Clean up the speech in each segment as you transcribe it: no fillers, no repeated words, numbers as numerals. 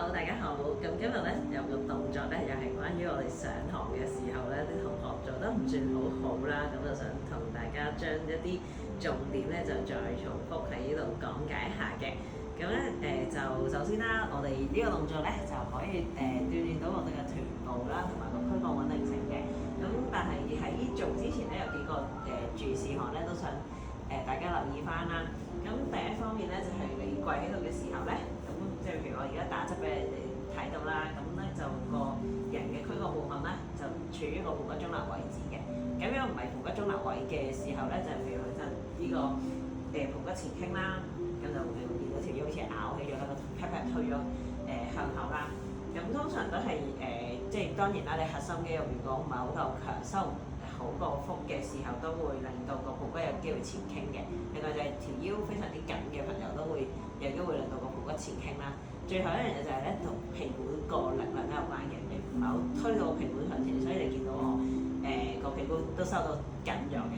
Hello，大家好。咁今日咧有個動作咧，又係關於我哋上堂嘅時候咧，啲同學做得唔算好好啦，咁就想同大家將一啲重點咧就再重複喺呢度講解一下嘅。咁咧就首先啦，我哋呢個動作咧就可以鍛鍊到我哋嘅臀部啦，同埋個軀幹穩定性嘅。咁但係喺做之前咧，有幾個注意事項咧，都想大家留意翻啦。咁第一方面咧，就係你跪喺度嘅時候咧。即係譬如我而家打側俾你哋睇到啦，咁咧就個人嘅軀幹部分咧就處於個盆骨中立位置嘅。咁如果唔係盆骨中立位嘅時候咧，就譬如佢就呢個盆骨前傾啦，咁就會見到條腰好似拗起咗啦，個 pat pat 推咗向後啦。咁通常都係即係當然啦，你核心肌肉如果唔係好夠強，收唔好個腹嘅時候，都會令到個盆骨有機會前傾嘅。另外就係條腰非常之緊嘅朋友都會有機會令到個前傾啦，最後一樣嘢就係咧同屁股個力量都有關嘅，你唔係好推到個屁股向前，所以你見到我個屁股都收到緊咗嘅，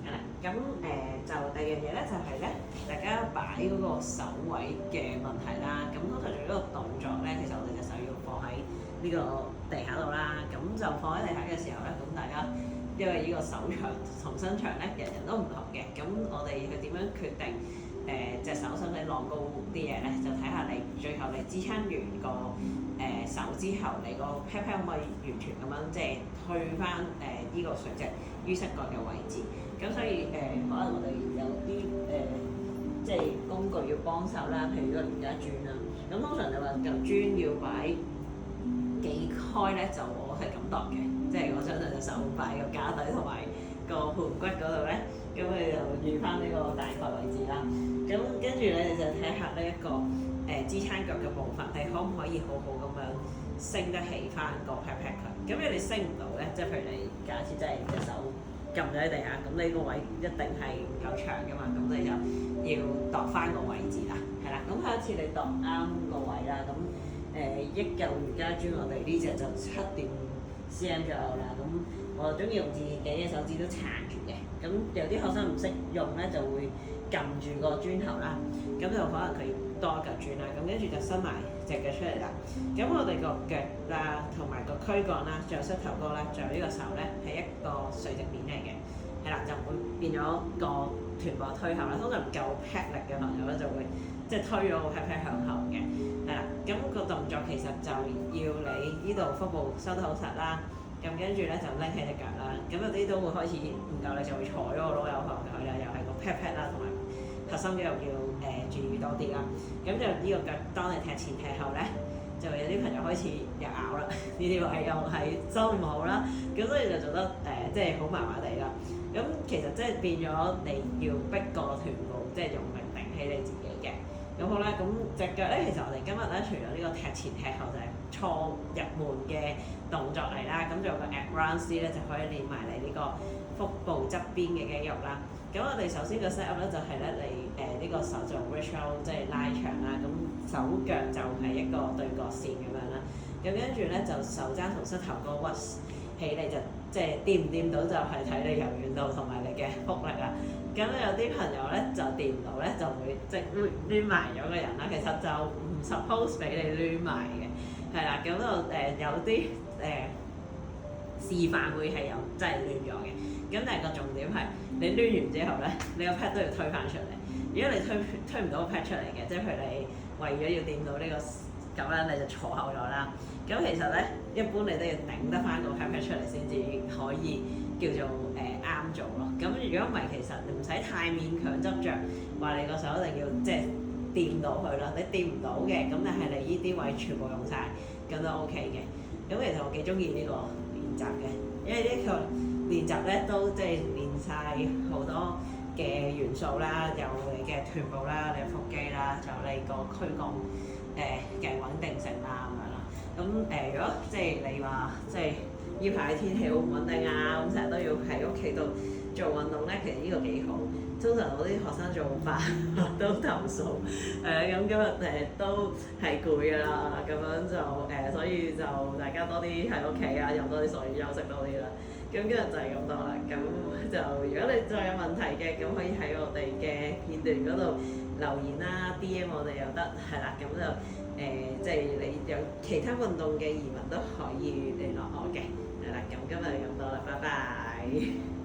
係啦。咁就第二樣嘢咧就係咧，大家擺嗰個手位嘅問題啦。咁通常做呢個動作咧，其實我哋隻手要放喺呢個地下度啦。咁就放喺地下嘅時候咧，咁大家因為呢個手長同身長咧，人人都唔同嘅，咁我哋去點樣決定？隻手使唔使晾高啲嘢咧，就睇下你最後你支撐完個手之後，你個 pat pat 可唔可以完全咁樣即係推翻呢個垂直於膝蓋嘅位置？咁所以可能我哋有啲即係工具要幫手啦，譬如個瑜伽磚啦。咁通常你話嚿磚要擺幾開咧，就我係咁度嘅，即係我將兩隻手擺個架底同埋個盆骨嗰度咧，咁你就預翻呢個大概位置啦。咁跟住咧，你就睇下呢一個支撐腳嘅部分，係可唔可以好好咁樣升得起翻個 pat pat 佢？咁如果你升唔到咧，即係譬如你假設真係隻手撳咗喺地下，咁你個位一定係唔夠長噶嘛，咁你就要度翻個位置啦，係啦。咁下一次你度啱個位啦，咁一嚿瑜伽磚我哋呢隻就7.5cm 左右啦，咁我中意用自己嘅手指都撐住嘅。咁有啲學生唔識用咧，就會撳住個磚頭啦，咁就可能佢多一嚿磚啦，咁跟住就伸埋隻腳出嚟啦。咁我哋個腳啦，同埋個軀幹啦，仲有膝頭哥啦，仲有呢個手咧，係一個垂直面嚟嘅，係啦，就會變咗個臀部推後啦。通常唔夠 pat 力嘅朋友咧，就會即係推咗個 pat pat 向後嘅，係啦。咁個動作其實就要你呢度腹部收得好實啦。咁跟住咧就拎起隻腳啦，咁有啲都會開始唔夠力，就會坐咗個籮柚向佢啦，又係個 pat pat 啦，同埋核心肌肉要注意多啲啦。咁就呢個腳，當你踢前踢後咧，就有啲朋友開始又拗啦，呢啲位又係收唔好啦，咁所以就做得即係好麻麻地啦。咁其實即係變咗你要逼個臀部，即係用力頂起你自己嘅。咁好啦，咁隻腳咧，其實我哋今日咧，除咗呢個踢前踢後就係初入門嘅動作嚟啦，咁仲有個 advanced 咧，就可以練埋你呢個腹部側邊嘅肌肉啦。咁我哋首先個 set up 咧就係咧，你呢個手做 reach out 即係拉長啦，咁手腳就係一個對角線咁樣啦。咁跟住咧就手踭同膝頭哥屈起，你就即係掂唔掂到就係睇你柔軟度同埋你嘅腹力啦。咁有啲朋友咧就掂唔到咧，就會即係攣埋咗個人啦。其實就唔 suppose 俾你攣埋嘅，係啦。咁就有啲示範會係有真係攣咗嘅。咁但係個重點係你攣完之後咧，你個 pat 都要推翻出嚟。如果你推唔到個 pat 出嚟嘅，即係譬如你為咗要掂到呢個咁樣，你就坐後咗啦。咁其實咧，一般你都要頂得翻個 pat 出嚟先至可以叫做啱做咯。咁如果唔係，其實你唔使太勉強執着，話你個手一定要即係掂到佢啦。你掂唔到嘅，咁但係你呢啲位全部用晒，咁都 OK 嘅。咁其實我幾中意呢個練習嘅，因為呢個練習咧都即係練晒好多嘅元素啦，有你嘅臀部啦，你嘅腹肌啦，仲有你個軀幹嘅穩定性啦咁樣啦。咁如果即係你話即係呢排天氣好唔穩定啊，咁成日都要喺屋企度做運動咧，其實呢個幾好。通常我啲學生做飯都投訴，咁今日都係攰㗎啦，咁樣就所以就大家多啲喺屋企啊，飲多啲水，休息多啲啦。咁今日就係咁多啦。咁就如果你再有問題嘅，咁可以喺我哋嘅片段嗰度留言啦，DM 我哋又得，係啦。咁就即係你有有其他運動嘅疑問都可以聯絡我嘅。係啦，咁今日咁多啦，拜拜。